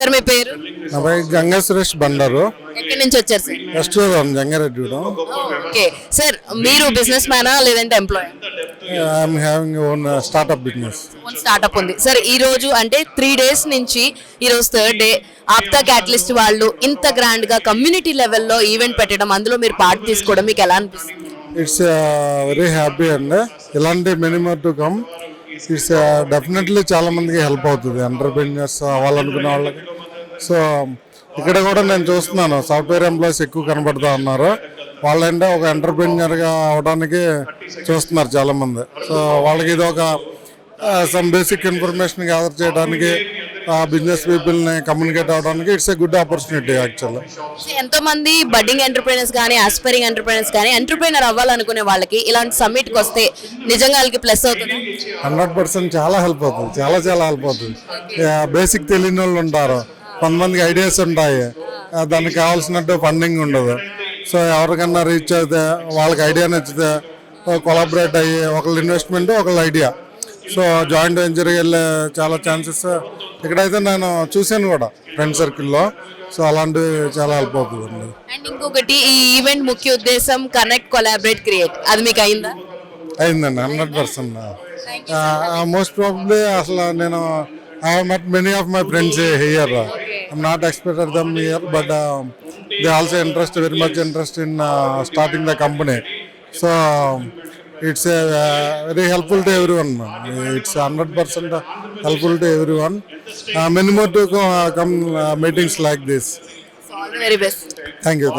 Sir మీ పేరు? నా పేరు గంగా సురేష్ బండారు. ఎక్కడి నుంచి వచ్చారు sir? Restaurant Jangareddygudem. Okay sir, మీరు బిజినెస్ మ్యానా లేదంటే employee? I am having own startup business. Startup ఉంది సార్. ఈ రోజు అంటే 3 days నుంచి ఈ రోజు 3rd డే ఆప్తా క్యాటలిస్ట్ వాళ్ళు ఇంత గ్రాండ్ గా కమ్యూనిటీ లెవెల్లో ఈవెంట్ పెట్టడం, అందులో మీరు పార్ట్ తీసుకోవడం మీకు ఎలా అనిపిస్తుంది? ఇట్స్ వెరీ హ్యాపీ అండి. ఇలాంటి many more to come. It's definitely చాలా మందికి హెల్ప్ అవుతుంది, ఎంటర్ప్రెన్యూర్స్ అవ్వాలనుకునే వాళ్ళకి. సో ఇక్కడ కూడా నేను చూస్తున్నాను సాఫ్ట్వేర్ ఎంప్లాయీస్ ఎక్కువ కనబడుతూ ఉన్నారు. వాళ్ళంటే ఒక ఎంటర్ప్రెన్యూర్గా అవడానికి చూస్తున్నారు చాలామంది. సో వాళ్ళకి ఇది ఒక సమ్ బేసిక్ ఇన్ఫర్మేషన్ గ్యాదర్ చేయడానికి, బిజినెస్ పీపుల్ని కమ్యూనికేట్ అవ్వడానికి it's a good opportunity actually. ఎంతో మంది బడ్డింగ్ ఎంటర్ప్రైనర్స్ కానీ ఆస్పైరింగ్ ఎంటర్ప్రైనర్స్ కానీ ఎంటర్ప్రైనర్ అవ్వాలనుకునే వాళ్ళకి ఇలాంటి సమ్మిట్కి వస్తే నిజంగా వాళ్ళకి ప్లస్ అవుతుంది. 100% చాలా హెల్ప్ అవుతుంది, చాలా చాలా హెల్ప్ అవుతుంది. బేసిక్ తెలియని వాళ్ళు ఉంటారు, కొంతమందికి ఐడియాస్ ఉంటాయి, దానికి కావాల్సినట్టు ఫండింగ్ ఉండదు. సో ఎవరికన్నా రీచ్ అయితే వాళ్ళకి ఐడియా నచ్చితే కొలాబరేట్ అయ్యి ఒకళ్ళ ఇన్వెస్ట్మెంట్ ఒకళ్ళ ఐడియా, సో జాయింట్ వెంచర్కి వెళ్ళే చాలా ఛాన్సెస్ ఇక్కడైతే నేను చూశాను కూడా ఫ్రెండ్ సర్కిల్లో. సో అలాంటివి చాలా హెల్ప్ అవుతుంది అండి. అండ్ ఇంకొకటి, ఈ ఈవెంట్ ముఖ్య ఉద్దేశం కనెక్ట్, కొలాబరేట్, క్రియేట్. అది మీకు అయిందా? అయిందండి 100%. మోస్ట్ ప్రాబబ్లీ అసలు నేను I have met many of my friends here. I am not expected them here, but they also very much interest in starting the company. So it's very helpful to everyone. It's 100% helpful to everyone. Many more to come meetings like this. So all the very best. Thank you.